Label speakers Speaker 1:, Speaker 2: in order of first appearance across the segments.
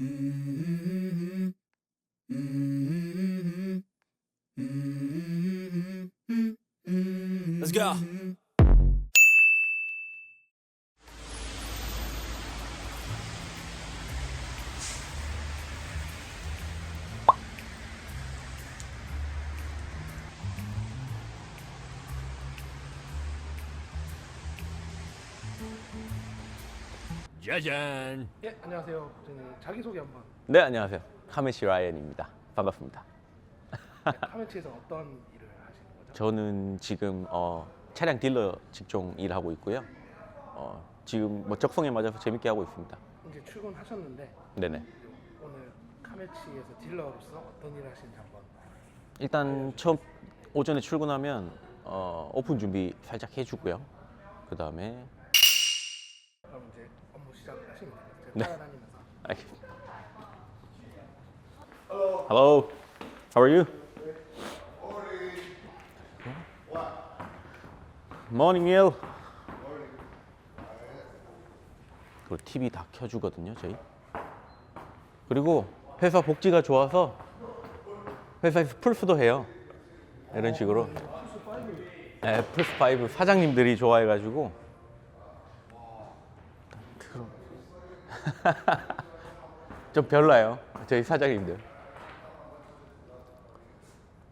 Speaker 1: Let's go. 짜잔.
Speaker 2: 예, 안녕하세요. 저는 자기소개 한번.
Speaker 3: 네, 안녕하세요. 카메시 라이언입니다. 반갑습니다.
Speaker 2: 카메치에서 어떤 일을 하시는 거죠?
Speaker 3: 저는 지금 차량 딜러 직종 일하고 있고요. 지금 뭐 적성에 맞아서 재밌게 하고 있습니다.
Speaker 2: 이제 출근하셨는데
Speaker 3: 네네.
Speaker 2: 오늘 카메치에서 딜러로서 어떤 일을 하시는지 한번.
Speaker 3: 일단 처음 오전에 출근하면 오픈 준비 살짝 해주고요. 그 다음에
Speaker 2: 그럼 이제 업무 시작을 하시면 돼요. 제가
Speaker 3: 네.
Speaker 2: 따라다니면서.
Speaker 3: 알겠습니다. Hello. How are you? Morning, Neil. 그리고 TV 다 켜주거든요, 저희. 그리고 회사 복지가 좋아서 회사에서 풀스도 해요. 이런 식으로. 네, 플스5 사장님들이 좋아해가지고. 좀 별나요, 저희 사장님들.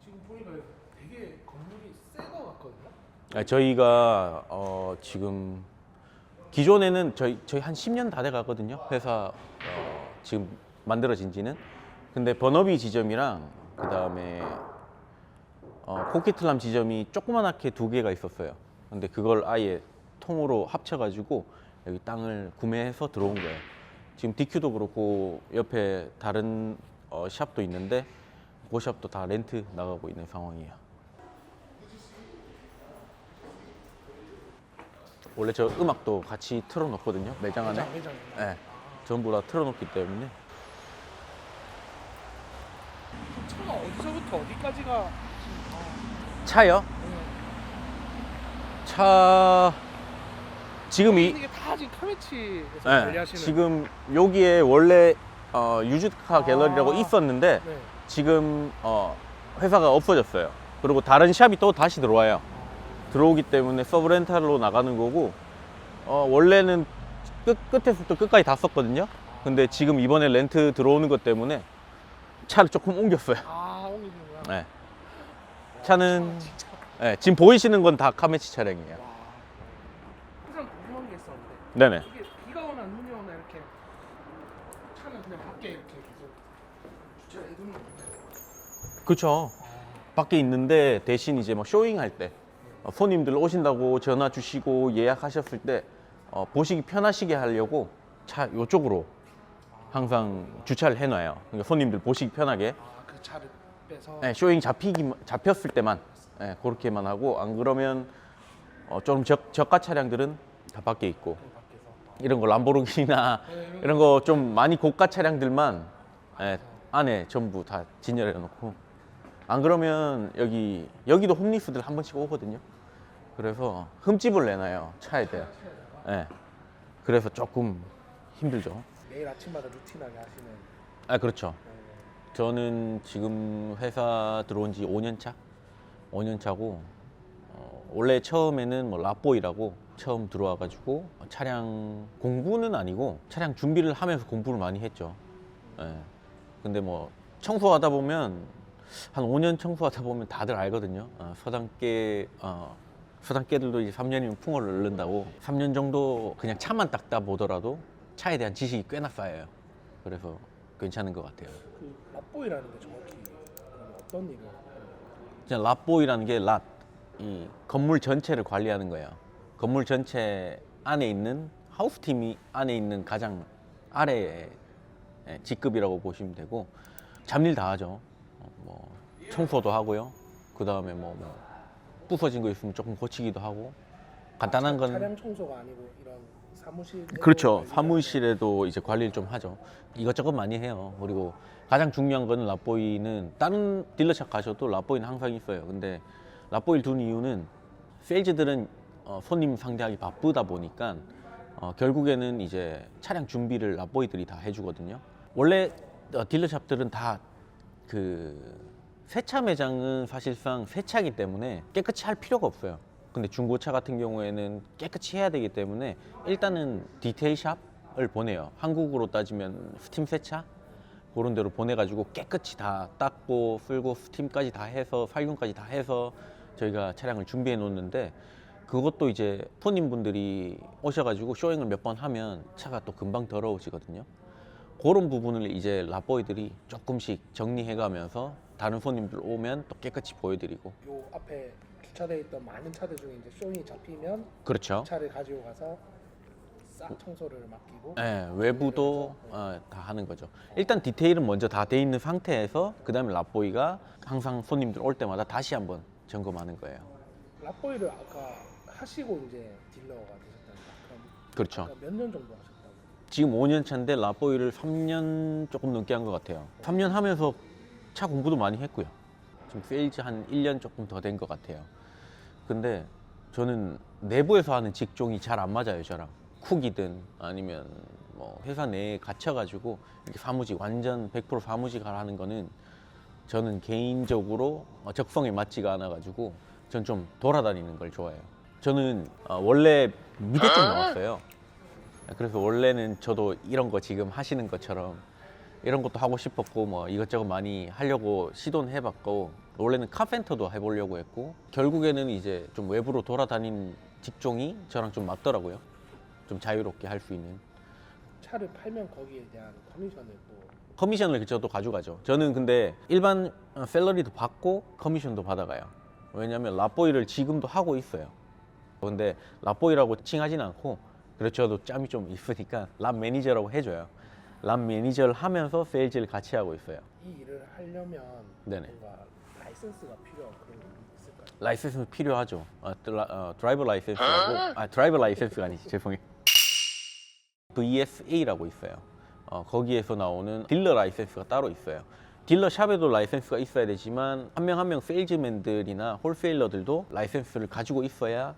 Speaker 2: 지금 보니까 되게 건물이 새 거 같거든요.
Speaker 3: 저희가 지금 기존에는 저희 한 10년 다 돼 가거든요. 회사 지금 만들어진 지는. 근데 버너비 지점이랑 그다음에 코키틀람 지점이 조그만하게 두 개가 있었어요. 근데 그걸 아예 통으로 합쳐 가지고 여기 땅을 구매해서 들어온 거예요. 지금 DQ도 그렇고 옆에 다른 샵도 있는데 그 샵도 다 렌트 나가고 있는 상황이에요. 원래 저 음악도 같이 틀어놓거든요, 매장 안에.
Speaker 2: 매장.
Speaker 3: 네, 전부 다 틀어놓기 때문에.
Speaker 2: 차가 어디서부터 어디까지가
Speaker 3: 차요? 차 지금
Speaker 2: 이게 다 지금 카메치에서
Speaker 3: 네,
Speaker 2: 관리하시는.
Speaker 3: 지금 여기에 원래 유즈카 갤러리라고 있었는데
Speaker 2: 네.
Speaker 3: 지금 회사가 없어졌어요. 그리고 다른 샵이 또 다시 들어와요. 들어오기 때문에 서브 렌탈로 나가는 거고, 원래는 끝에서부터 끝까지 다 썼거든요. 근데 지금 이번에 렌트 들어오는 것 때문에 차를 조금 옮겼어요.
Speaker 2: 옮기는구나.
Speaker 3: 네. 차는 네, 지금 보이시는 건 다 카메치 차량이에요.
Speaker 2: 와. 항상 궁금한 게 있었는데.
Speaker 3: 네네.
Speaker 2: 이게 비가 오나 눈이 오나 이렇게 차는 그냥 밖에 이렇게 계속 주차해 두는 건가요?
Speaker 3: 그렇죠. 밖에 있는데 대신 이제 뭐 쇼잉 할 때 손님들 오신다고 전화 주시고 예약하셨을 때 보시기 편하시게 하려고 차 이쪽으로 항상 주차를 해놔요. 그러니까 손님들 보시기 편하게.
Speaker 2: 그 차를 빼서.
Speaker 3: 네, 쇼잉 잡혔을 때만 네, 그렇게만 하고, 안 그러면 좀 저가 차량들은 다 밖에 있고,
Speaker 2: 밖에서.
Speaker 3: 이런 거 람보르기니나 이런 거 좀 많이 고가 차량들만 안에 전부 다 진열해 놓고, 안 그러면 여기도 홈리스들 한 번씩 오거든요. 그래서 흠집을 내놔요, 차에 대해. 그래서 조금 힘들죠.
Speaker 2: 매일 아침마다 루틴하게 하시는.
Speaker 3: 그렇죠. 저는 지금 회사 들어온 지 5년 차? 5년 차고, 원래 처음에는 뭐 라보이라고 처음 들어와가지고 차량 공부는 아니고 차량 준비를 하면서 공부를 많이 했죠. 근데 뭐 청소하다 보면 한 5년 청소하다 보면 다들 알거든요. 서당깨들도 이제 3년이면 풍어를 잃는다고. 3년 정도 그냥 차만 닦다 보더라도 차에 대한 지식이 꽤나 쌓여요. 그래서 괜찮은 것 같아요.
Speaker 2: 그 랍보이라는 게 정확히 그럼 어떤 일을 하는 거예요?
Speaker 3: 그냥 랍보이라는 게 이 건물 전체를 관리하는 거예요. 건물 전체 안에 있는 하우스팀이 안에 있는 가장 아래의 직급이라고 보시면 되고, 잡일 다 하죠. 뭐 청소도 하고요. 그 다음에 뭐 부서진 거 있으면 조금 고치기도 하고, 간단한 건
Speaker 2: 차량 청소가 아니고 이런 사무실.
Speaker 3: 그렇죠. 사무실에도 이제 관리를 좀 하죠. 이것저것 많이 해요. 그리고 가장 중요한 거는 랍보이는 다른 딜러샵 가셔도 랍보이는 항상 있어요. 근데 랍보이를 둔 이유는 세일즈들은 손님 상대하기 바쁘다 보니까 결국에는 이제 차량 준비를 랍보이들이 다 해주거든요. 원래 딜러샵들은 다 그 세차 매장은 사실상 세차기 때문에 깨끗이 할 필요가 없어요. 근데 중고차 같은 경우에는 깨끗이 해야 되기 때문에 일단은 디테일샵을 보내요. 한국으로 따지면 스팀 세차 그런 데로 보내가지고 깨끗이 다 닦고 쓸고 스팀까지 다 해서 살균까지 다 해서 저희가 차량을 준비해 놓는데, 그것도 이제 손님분들이 오셔가지고 쇼잉을 몇 번 하면 차가 또 금방 더러워지거든요. 그런 부분을 이제 랍보이들이 조금씩 정리해가면서 다른 손님들 오면 또 깨끗이 보여드리고.
Speaker 2: 요 앞에 주차돼 있던 많은 차들 중에 이제 쇼잉이 잡히면
Speaker 3: 그렇죠.
Speaker 2: 차를 가지고 가서 싹 청소를 맡기고.
Speaker 3: 네, 외부도 다 하는 거죠. 일단 디테일은 먼저 다 돼 있는 상태에서 그 다음에 랍보이가 항상 손님들 올 때마다 다시 한번 점검하는 거예요.
Speaker 2: 랍보이를 아까 하시고 이제 딜러가 되셨다니까. 그럼
Speaker 3: 그렇죠.
Speaker 2: 몇 년 정도 하셨다고?
Speaker 3: 지금 5년 차인데 랍보이를 3년 조금 넘게 한 것 같아요. 3년 하면서 차 공부도 많이 했고요. 지금 세일즈 한 1년 조금 더 된 것 같아요. 근데 저는 내부에서 하는 직종이 잘 안 맞아요, 저랑. 쿡이든 아니면 뭐 회사 내에 갇혀가지고 이렇게 사무직, 완전 100% 사무직 하는 거는 저는 개인적으로 적성에 맞지가 않아가지고 전 좀 돌아다니는 걸 좋아해요. 저는 원래 미대 쪽 나왔어요. 그래서 원래는 저도 이런 거 지금 하시는 것처럼 이런 것도 하고 싶었고 뭐 이것저것 많이 하려고 시도는 해봤고, 원래는 카펜터도 해보려고 했고, 결국에는 이제 좀 외부로 돌아다니는 직종이 저랑 좀 맞더라고요. 좀 자유롭게 할 수 있는.
Speaker 2: 차를 팔면 거기에 대한 커미션을 또.
Speaker 3: 커미션을 저도 가져가죠. 저는 근데 일반 샐러리도 받고 커미션도 받아가요. 왜냐면 랍보이를 지금도 하고 있어요. 근데 랍보이라고 칭하진 않고, 그래서 저도 짬이 좀 있으니까 랍 매니저라고 해줘요. 랍 매니저를 하면서 세일즈를 같이 하고 있어요.
Speaker 2: 이 일을 하려면
Speaker 3: 네네.
Speaker 2: 뭔가 라이센스가 필요한 그런 게 있을까요?
Speaker 3: 라이센스 필요하죠. 드라이버 라이센스라고, 드라이버 라이센스가 아니지, 죄송해요. VSA라고 있어요. 거기에서 나오는 딜러 라이센스가 따로 있어요. 딜러 샵에도 라이센스가 있어야 되지만 한 명 한 명 세일즈맨들이나 홀세일러들도 라이센스를 가지고 있어야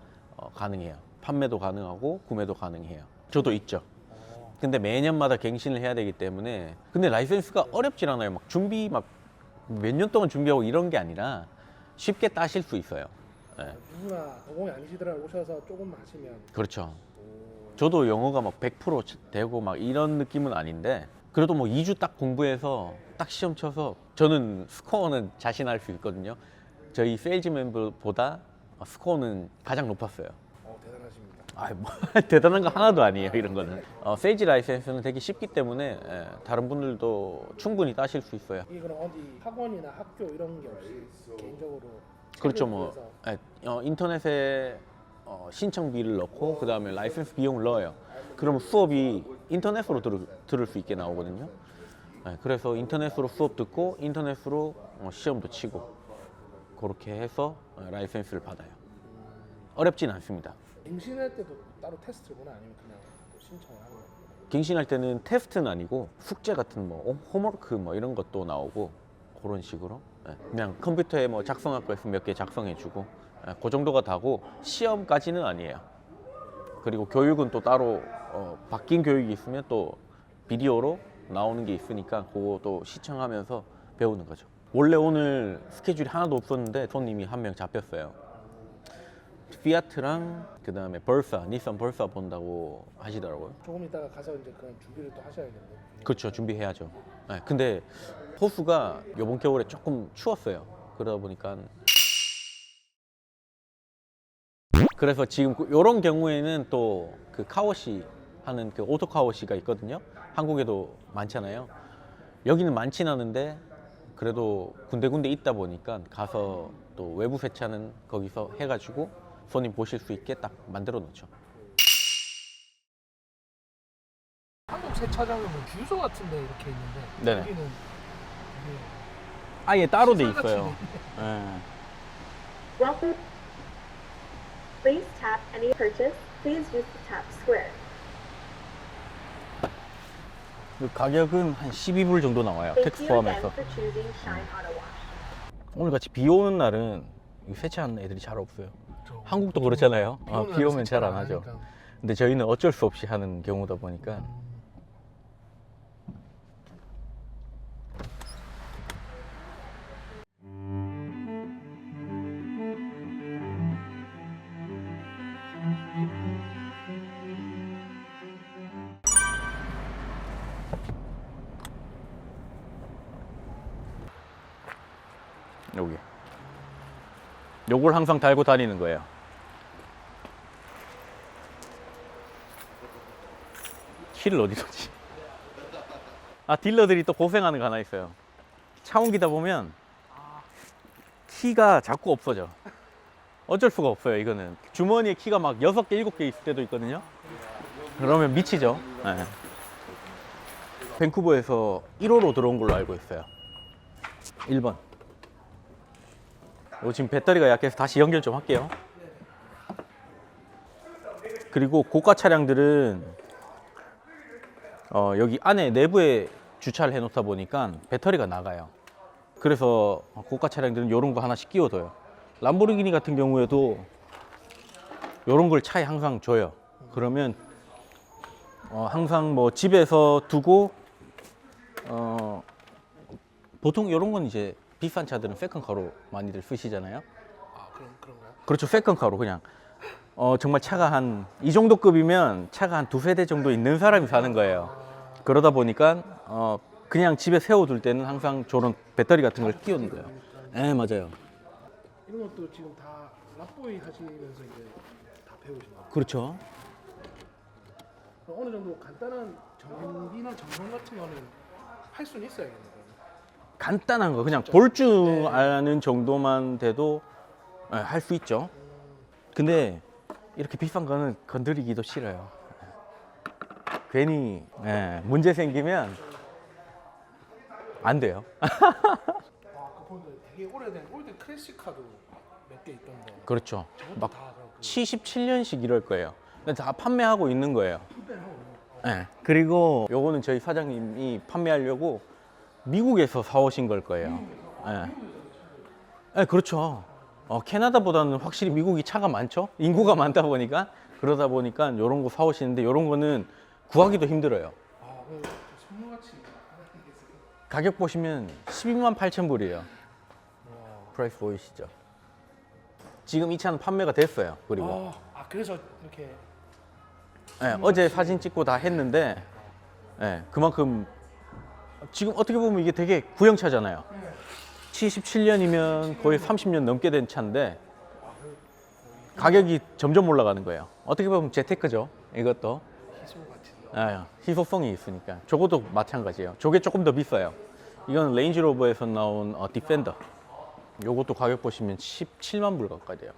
Speaker 3: 가능해요. 판매도 가능하고 구매도 가능해요. 저도 있죠. 근데 매년마다 갱신을 해야 되기 때문에. 근데 라이센스가 어렵질 않아요. 막 준비 막 몇 년 동안 준비하고 이런 게 아니라 쉽게 따실 수 있어요. 네.
Speaker 2: 누구나 전공이 아니시더라도 오셔서 조금 하시면.
Speaker 3: 그렇죠. 저도 영어가 막 100% 되고 막 이런 느낌은 아닌데, 그래도 뭐 2주 딱 공부해서 딱 시험 쳐서 저는 스코어는 자신할 수 있거든요. 저희 세일즈맨보다 스코어는 가장 높았어요.
Speaker 2: 대단하십니다.
Speaker 3: 뭐 대단한 거 하나도 아니에요, 이런 거는. 세일즈 라이센스는 되게 쉽기 때문에 다른 분들도 충분히 따실 수 있어요.
Speaker 2: 이게 그럼 어디 학원이나 학교 이런 게 없이 개인적으로.
Speaker 3: 그렇죠. 뭐 인터넷에 신청비를 넣고 그 다음에 라이센스 비용을 넣어요. 그러면 수업이 인터넷으로 들을 수 있게 나오거든요. 그래서 인터넷으로 수업 듣고 인터넷으로 시험도 치고 그렇게 해서 라이센스를 받아요. 어렵진 않습니다.
Speaker 2: 갱신할 때도 따로 테스트구나, 아니면 그냥 또 신청을 하는 거예요?
Speaker 3: 갱신할 때는 테스트는 아니고 숙제 같은 뭐 홈워크 뭐 이런 것도 나오고 그런 식으로 그냥 컴퓨터에 뭐 작성할 거 있으면 몇 개 작성해주고 그 정도가 다고, 시험까지는 아니에요. 그리고 교육은 또 따로 바뀐 교육이 있으면 또 비디오로 나오는 게 있으니까 그것도 시청하면서 배우는 거죠. 원래 오늘 스케줄이 하나도 없었는데 손님이 한 명 잡혔어요. 피아트랑 그 다음에 벌사, 닛산 벌사 본다고 하시더라고요.
Speaker 2: 조금 이따가 가서 이제 그런 준비를 또 하셔야겠네요.
Speaker 3: 그렇죠, 준비해야죠. 근데 호수가 이번 겨울에 조금 추웠어요. 그러다 보니까 그래서 지금 이런 경우에는 또 그 카워시 하는 그 오토 카워시가 있거든요. 한국에도 많잖아요. 여기는 많진 않은데 그래도 군데군데 있다 보니까 가서 또 외부 세차는 거기서 해가지고 손님 보실 수 있게 딱 만들어 놓죠.
Speaker 2: 한국 세차장은 뭐 주유소 같은데 이렇게 있는데.
Speaker 3: 네네.
Speaker 2: 여기는 이게
Speaker 3: 아예 따로 돼
Speaker 2: 시설같이
Speaker 3: 있어요.
Speaker 2: 돼 있네.
Speaker 1: Welcome. Please tap any purchase. Please use the tap square.
Speaker 3: 그 가격은 한 12불 정도 나와요.
Speaker 1: Thank
Speaker 3: 텍스
Speaker 1: you again
Speaker 3: 포함해서.
Speaker 1: for choosing Shine Auto Wash.
Speaker 3: 오늘 같이 비 오는 날은 이 세차하는 애들이 잘 없어요.
Speaker 2: 그렇죠.
Speaker 3: 한국도 그렇잖아요. 비 오면 잘 안
Speaker 2: 세차를
Speaker 3: 하죠.
Speaker 2: 하니까.
Speaker 3: 근데 저희는 어쩔 수 없이 하는 경우다 보니까 여기. 요걸 항상 달고 다니는 거예요. 키를 어디 뒀지? 아, 딜러들이 또 고생하는 거 하나 있어요. 차 옮기다 보면 키가 자꾸 없어져. 어쩔 수가 없어요, 이거는. 주머니에 키가 막 6개, 7개 있을 때도 있거든요. 그러면 미치죠. 네. 밴쿠버에서 1호로 들어온 걸로 알고 있어요. 1번. 지금 배터리가 약해서 다시 연결 좀 할게요. 그리고 고가 차량들은 여기 안에 내부에 주차를 해 놓다 보니까 배터리가 나가요. 그래서 고가 차량들은 이런 거 하나씩 끼워둬요. 람보르기니 같은 경우에도 이런 걸 차에 항상 줘요. 그러면 항상 뭐 집에서 두고 보통 이런 건 이제 비싼 차들은 세컨카로 많이들 쓰시잖아요.
Speaker 2: 아, 그런가요?
Speaker 3: 그렇죠. 세컨카로 그냥 정말 차가 한 이 정도 급이면 차가 한 두세 대 정도 있는 사람이 사는 거예요. 그러다 보니까 그냥 집에 세워둘 때는 항상 저런 배터리 같은 걸 끼우는 거예요. 네, 맞아요.
Speaker 2: 이런 것도 지금 다 랍보이 하시면서 이제 다 배우신 거예요.
Speaker 3: 그렇죠.
Speaker 2: 어느 정도 간단한 정비나 점검 같은 거는 할 수는 있어야겠네요.
Speaker 3: 간단한 거 그냥 볼 줄 아는 정도만 돼도 할 수 있죠. 근데 이렇게 비싼 거는 건드리기도 싫어요. 괜히 문제 생기면 안 돼요.
Speaker 2: 아, 그 보니까 되게 오래된 올드 클래식카도 몇 개 있던데.
Speaker 3: 그렇죠.
Speaker 2: 저것도
Speaker 3: 막
Speaker 2: 다
Speaker 3: 77년식 이럴 거예요. 근데 다 판매하고 있는 거예요.
Speaker 2: 후배하고
Speaker 3: 네. 그리고 요거는 저희 사장님이 판매하려고 미국에서 사오신 걸 거예요. 네. 네, 그렇죠. 캐나다보다는 확실히 미국이 차가 많죠. 인구가 많다 보니까 그러다 보니까 이런 거 사오시는데 이런 거는 구하기도 힘들어요.
Speaker 2: 아, 그 선물같이
Speaker 3: 가격 보시면 12만 8천 불이에요. 프라이스 보이시죠? 지금 이 차는 판매가 됐어요. 그리고
Speaker 2: 그래서 이렇게
Speaker 3: 어제 사진 찍고 다 했는데 그만큼 지금 어떻게 보면 이게 되게 구형차잖아요. 77년이면 거의 30년 넘게 된 차인데 가격이 점점 올라가는 거예요. 어떻게 보면 재테크죠. 이것도
Speaker 2: 희소같이
Speaker 3: 희소성이 있으니까. 저것도 마찬가지예요. 저게 조금 더 비싸요. 이건 레인지로버에서 나온 디펜더. 요것도 가격 보시면 17만 불 가까이 돼요.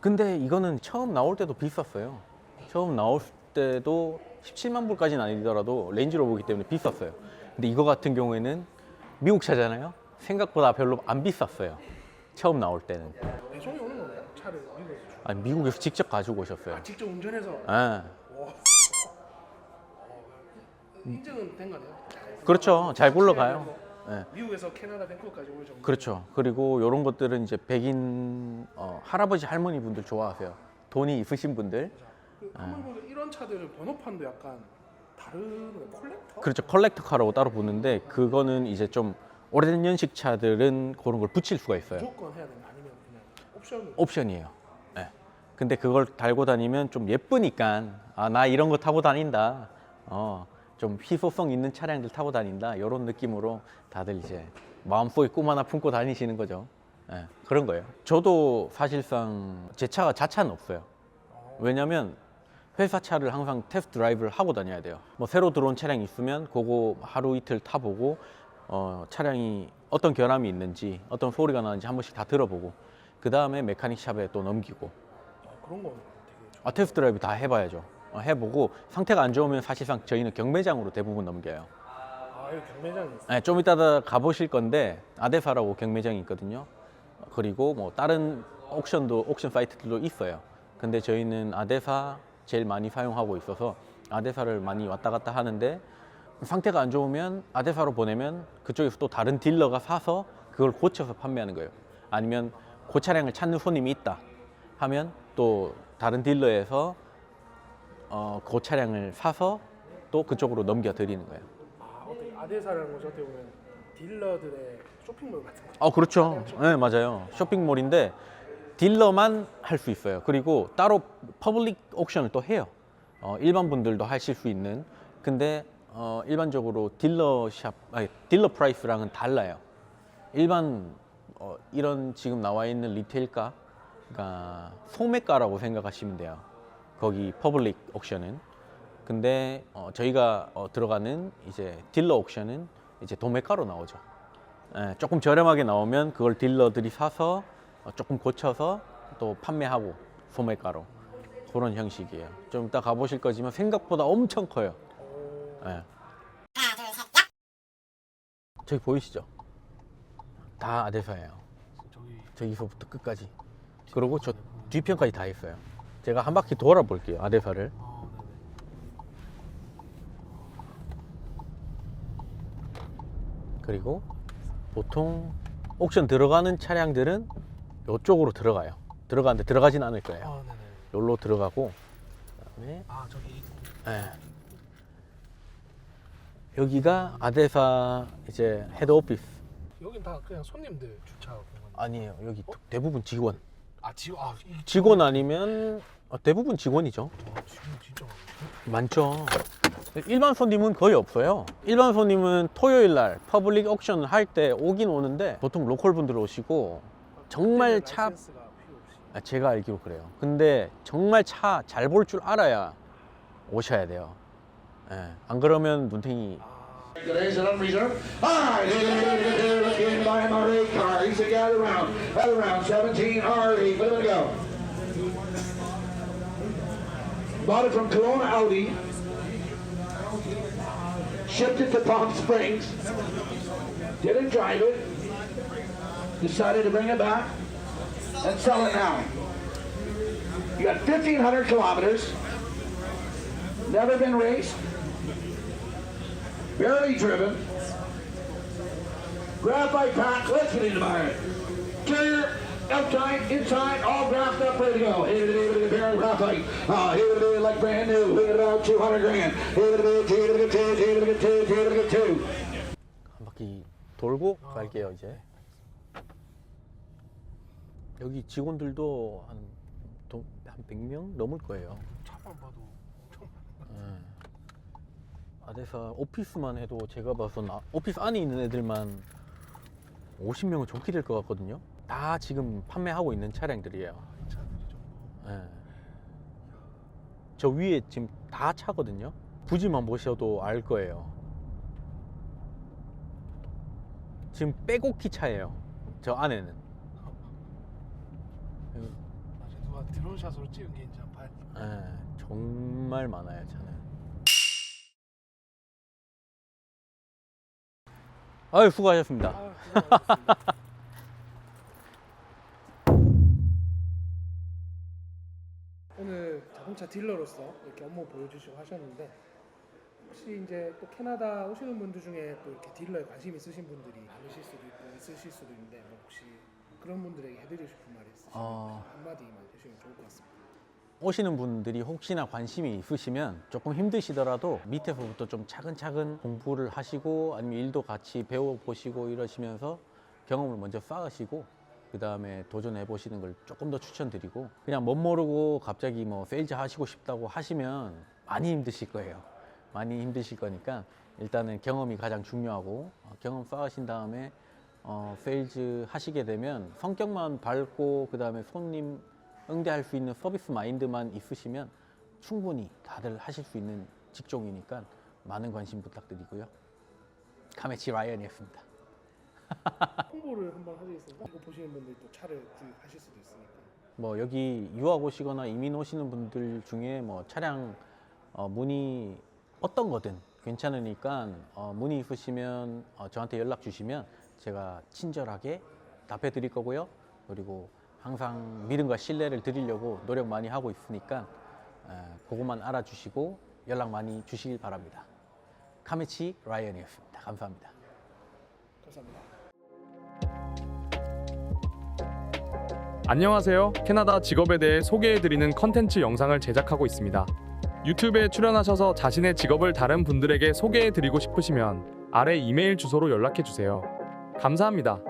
Speaker 3: 근데 이거는 처음 나올 때도 비쌌어요. 처음 나올 때도 17만 불까지는 아니더라도 레인지로버이기 때문에 비쌌어요. 근데 이거 같은 경우에는 미국 차잖아요. 생각보다 별로 안 비쌌어요. 처음 나올 때는.
Speaker 2: 배송이 오는 거예요? 차를 미국에서
Speaker 3: 아니, 미국에서 직접 가지고 오셨어요.
Speaker 2: 직접 운전해서
Speaker 3: 예.
Speaker 2: 인증은 된 거네요.
Speaker 3: 그렇죠. 잘 굴러가요. 예.
Speaker 2: 미국에서 캐나다 밴쿠버까지 올 정도.
Speaker 3: 그렇죠. 그리고 이런 것들은 이제 백인 할아버지 할머니 분들 좋아하세요. 돈이 있으신 분들.
Speaker 2: 한번 보면 이런 차들은 번호판도 약간 다른 콜렉터?
Speaker 3: 그렇죠. 컬렉터카라고 따로 부르는데 그거는 이제 좀 오래된 연식 차들은 그런 걸 붙일 수가 있어요.
Speaker 2: 무조건 해야 되나 아니면 그냥 옵션으로?
Speaker 3: 옵션이에요. 네. 근데 그걸 달고 다니면 좀 예쁘니까 나 이런 거 타고 다닌다. 좀 희소성 있는 차량들 타고 다닌다. 이런 느낌으로 다들 이제 마음속에 꿈 하나 품고 다니시는 거죠. 네, 그런 거예요. 저도 사실상 제 차가 자차는 없어요. 왜냐면 회사 차를 항상 테스트 드라이브를 하고 다녀야 돼요. 뭐 새로 들어온 차량이 있으면 그거 하루 이틀 타보고 차량이 어떤 결함이 있는지 어떤 소리가 나는지 한 번씩 다 들어보고 그 다음에 메카닉 샵에 또 넘기고
Speaker 2: 그런 거 되게 좋아.
Speaker 3: 테스트 드라이브 다 해봐야죠. 해보고 상태가 안 좋으면 사실상 저희는 경매장으로 대부분 넘겨요.
Speaker 2: 여기 경매장이 있어.
Speaker 3: 네, 좀 이따가 가보실 건데 아데사라고 경매장이 있거든요. 그리고 뭐 다른 옥션 사이트들도 있어요. 근데 저희는 아데사 제일 많이 사용하고 있어서 아데사를 많이 왔다 갔다 하는데 상태가 안 좋으면 아데사로 보내면 그쪽에서 또 다른 딜러가 사서 그걸 고쳐서 판매하는 거예요. 아니면 그 차량을 찾는 손님이 있다 하면 또 다른 딜러에서 그 차량을 사서 또 그쪽으로 넘겨 드리는 거예요.
Speaker 2: 어떻게 아데사라는 것이 어떻게 보면 딜러들의 쇼핑몰 같은 거.
Speaker 3: 그렇죠. 네, 맞아요. 쇼핑몰인데 딜러만 할 수 있어요. 그리고 따로 퍼블릭 옥션을 또 해요. 일반 분들도 하실 수 있는. 근데 일반적으로 딜러 프라이스랑은 달라요. 일반 이런 지금 나와 있는 리테일가, 그러니까 소매가라고 생각하시면 돼요. 거기 퍼블릭 옥션은. 근데 저희가 들어가는 이제 딜러 옥션은 이제 도매가로 나오죠. 예, 조금 저렴하게 나오면 그걸 딜러들이 사서 조금 고쳐서 또 판매하고 소매가로 그런 형식이에요. 좀 이따 가보실 거지만 생각보다 엄청 커요. 예. 저기 보이시죠? 다 아데사예요. 저기서부터 끝까지. 그리고 저 뒤편까지 다 있어요. 제가 한 바퀴 돌아볼게요, 아데사를. 그리고 보통 옥션 들어가는 차량들은 이쪽으로 들어가요. 들어가는데 들어가진 않을 거예요. 여기로 들어가고, 그다음에
Speaker 2: 저기.
Speaker 3: 예. 여기가 아데사 이제 헤드 오피스.
Speaker 2: 여긴 다 그냥 손님들 주차 공간.
Speaker 3: 아니에요. 여기 대부분 직원.
Speaker 2: 직원
Speaker 3: 아니면 대부분 직원이죠.
Speaker 2: 지금 진짜
Speaker 3: 많죠. 일반 손님은 거의 없어요. 일반 손님은 토요일 날 퍼블릭 옥션 할 때 오긴 오는데 보통 로컬 분들 오시고 정말 차
Speaker 2: 라이센스가 필요 없이.
Speaker 3: 제가 알기로 그래요. 근데 정말 차 잘 볼 줄 알아야 오셔야 돼요. 예, 안 그러면 눈탱이.
Speaker 4: Today's an unreserved. All right, let's get by him our eight car. He's a guy around 17 R8. Let him go. Bought it from Kelowna Audi. Shipped it to Palm Springs. Didn't drive it. Decided to bring it back and sell it now. You got 1,500 kilometers. Never been raced. Barely driven. Graphite pack, let's get into buy it. Carrier, outside, inside, all graphed up, ready to go. Here it is, barrel graphite. Here it is, like brand new. Look at about 200 grand. Here it is, here it is, here it is, here it is.
Speaker 3: 한 바퀴 돌고 갈게요 이제. 여기 직원들도 한 100명 넘을 거예요.
Speaker 2: 차만 봐도 엄청.
Speaker 3: 아데사 오피스만 해도 제가 봐서 오피스 안에 있는 애들만 50명은 좋게 될 것 같거든요. 다 지금 판매하고 있는 차량들이에요. 예. 저 위에 지금 다 차거든요. 부지만 보셔도 알 거예요. 지금 빼곡히 차예요. 저 안에는.
Speaker 2: 누가 드론샷으로 찍은 게 이제 봐야.
Speaker 3: 예, 정말 많아요 차는. 아유 수고하셨습니다.
Speaker 2: 오늘 자동차 딜러로서 이렇게 업무 보여주시고 하셨는데 혹시 이제 또 캐나다 오시는 분들 중에 또 이렇게 딜러에 관심 있으신 분들이 많으실 수도 있고 있으실 수도 있는데 뭐 혹시 그런 분들에게 해드리고 싶은 말이 있으시면 한마디만 해주시면 좋을 것 같습니다.
Speaker 3: 오시는 분들이 혹시나 관심이 있으시면 조금 힘드시더라도 밑에서부터 좀 차근차근 공부를 하시고 아니면 일도 같이 배워보시고 이러시면서 경험을 먼저 쌓으시고 그 다음에 도전해 보시는 걸 조금 더 추천드리고, 그냥 멋 모르고 갑자기 뭐 세일즈 하시고 싶다고 하시면 많이 힘드실 거예요. 많이 힘드실 거니까 일단은 경험이 가장 중요하고 경험 쌓으신 다음에 세일즈 하시게 되면 성격만 밝고 그 다음에 손님 응대할 수 있는 서비스 마인드만 있으시면 충분히 다들 하실 수 있는 직종이니까 많은 관심 부탁드리고요. 카메치 라이언이었습니다.
Speaker 2: 홍보를 한번 하시겠습니까? 이거 보시는 분들이 또 차를 구입하실 수도 있으니까.
Speaker 3: 뭐 여기 유학 오시거나 이민 오시는 분들 중에 뭐 차량 문의 어떤 거든 괜찮으니까 문의 있으시면 저한테 연락 주시면 제가 친절하게 답해 드릴 거고요. 그리고 항상 믿음과 신뢰를 드리려고 노력 많이 하고 있으니까 그것만 알아주시고 연락 많이 주시길 바랍니다. 카메치 라이언이었습니다. 감사합니다.
Speaker 2: 감사합니다.
Speaker 5: 안녕하세요. 캐나다 직업에 대해 소개해드리는 컨텐츠 영상을 제작하고 있습니다. 유튜브에 출연하셔서 자신의 직업을 다른 분들에게 소개해드리고 싶으시면 아래 이메일 주소로 연락해주세요. 감사합니다.